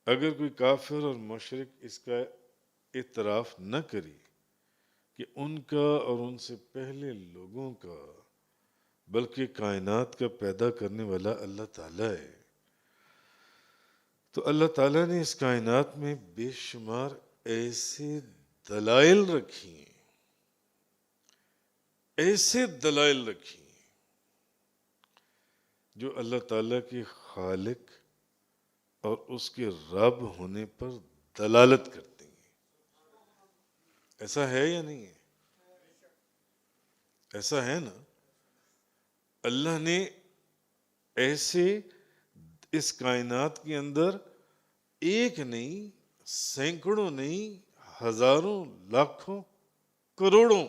اگر کوئی کافر اور مشرک اس کا اعتراف نہ کرے کہ ان کا اور ان سے پہلے لوگوں کا بلکہ کائنات کا پیدا کرنے والا اللہ تعالیٰ ہے، تو اللہ تعالیٰ نے اس کائنات میں بے شمار ایسے دلائل رکھی ہیں، ایسے دلائل رکھی ہیں جو اللہ تعالیٰ کے خالق اور اس کے رب ہونے پر دلالت کرتے ہیں۔ ایسا ہے یا نہیں ہے؟ ایسا ہے نا؟ اللہ نے ایسے اس کائنات کے اندر ایک نہیں، سینکڑوں نہیں، ہزاروں، لاکھوں، کروڑوں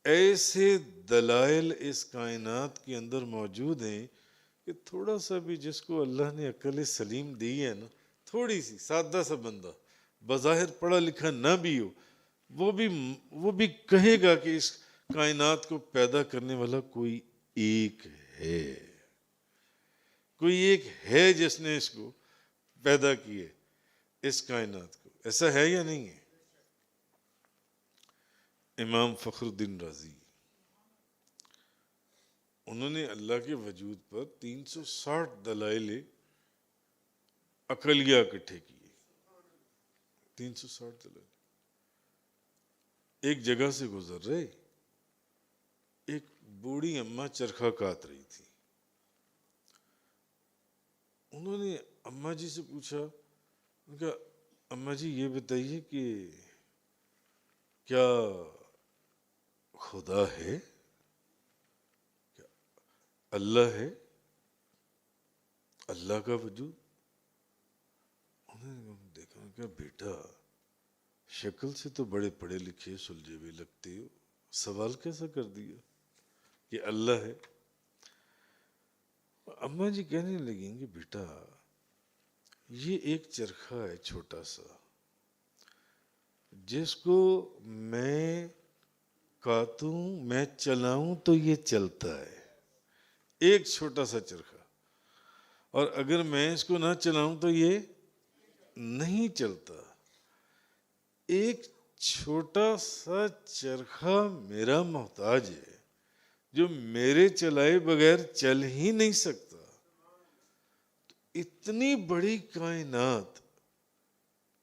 ایسے دلائل اس کائنات کے اندر موجود ہیں کہ تھوڑا سا بھی جس کو اللہ نے عقل سلیم دی ہے نا، تھوڑی سی سادہ سا بندہ بظاہر پڑھا لکھا نہ بھی ہو، وہ بھی کہے گا کہ اس کائنات کو پیدا کرنے والا کوئی ایک ہے، کوئی ایک ہے جس نے اس کو پیدا کیے، اس کائنات کو۔ ایسا ہے یا نہیں ہے؟ امام فخر الدین رازی، انہوں نے اللہ کے وجود پر 360 دلائل عقلیہ اکٹھے کیے، 360 دلائل۔ ایک جگہ سے گزر رہے، ایک بوڑھی اماں چرخہ کاٹ رہی تھی، انہوں نے اماں جی سے پوچھا، انہوں نے کہا اماں جی یہ بتائیے کہ کیا خدا ہے؟ کیا اللہ ہے؟ اللہ کا وجود؟ انہوں نے دیکھا کہ بیٹا شکل سے تو بڑے پڑھے لکھے سلجھے ہوئے لگتے ہو، سوال کیسا کر دیا کہ اللہ ہے؟ اماں جی کہنے لگیں کہ بیٹا یہ ایک چرخہ ہے چھوٹا سا، جس کو میں کاٹوں، میں چلاؤں تو یہ چلتا ہے، ایک چھوٹا سا چرخہ، اور اگر میں اس کو نہ چلاؤں تو یہ نہیں چلتا۔ ایک چھوٹا سا چرخہ میرا محتاج ہے جو میرے چلائے بغیر چل ہی نہیں سکتا، اتنی بڑی کائنات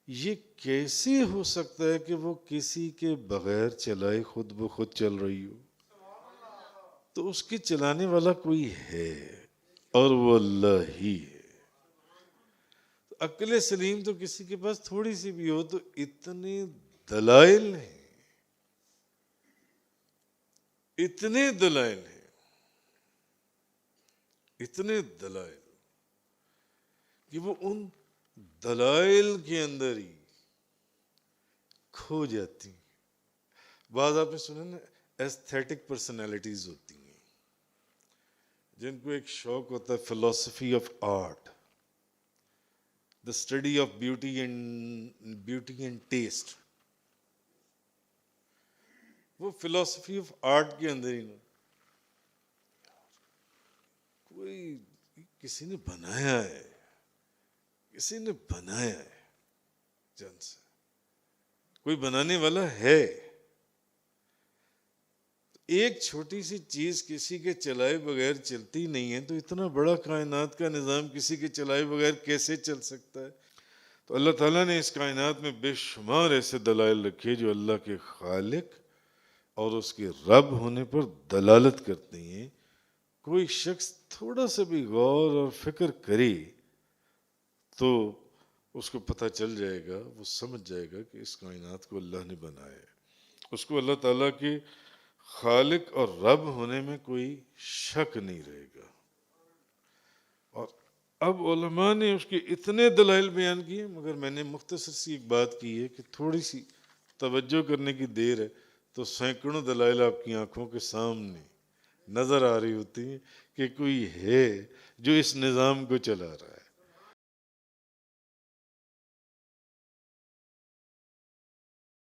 یہ کیسے ہو سکتا ہے کہ وہ کسی کے بغیر چلائے خود بخود چل رہی ہو؟ تو اس کے چلانے والا کوئی ہے اور وہ اللہ ہی ہے۔ عقل سلیم تو کسی کے پاس تھوڑی سی بھی ہو تو اتنے دلائل ہیں، اتنے دلائل ہیں، اتنے دلائل کہ وہ ان دلائل کے اندر ہی کھو جاتی ہیں۔ بعض آپ نے سنا نا ایستھیٹک پرسنالٹیز ہوتی ہیں جن کو ایک شوق ہوتا ہے فلسفی of art, the study of beauty and test, وہ فلسفی آف آرٹ کے اندر ہی نا کوئی کسی نے بنایا ہے، کسی نے بنایا ہے جن سے، کوئی بنانے والا ہے۔ ایک چھوٹی سی چیز کسی کے چلائے بغیر چلتی نہیں ہے تو اتنا بڑا کائنات کا نظام کسی کے چلائے بغیر کیسے چل سکتا ہے؟ تو اللہ تعالیٰ نے اس کائنات میں بے شمار ایسے دلائل رکھے جو اللہ کے خالق اور اس کے رب ہونے پر دلالت کرتے ہیں۔ کوئی شخص تھوڑا سا بھی غور اور فکر کرے تو اس کو پتہ چل جائے گا، وہ سمجھ جائے گا کہ اس کائنات کو اللہ نے بنایا ہے، اس کو اللہ تعالیٰ کے خالق اور رب ہونے میں کوئی شک نہیں رہے گا۔ اور اب علماء نے اس کے اتنے دلائل بیان کیے، مگر میں نے مختصر سی ایک بات کی ہے کہ تھوڑی سی توجہ کرنے کی دیر ہے تو سینکڑوں دلائل آپ کی آنکھوں کے سامنے نظر آ رہی ہوتی ہیں کہ کوئی ہے جو اس نظام کو چلا رہا ہے۔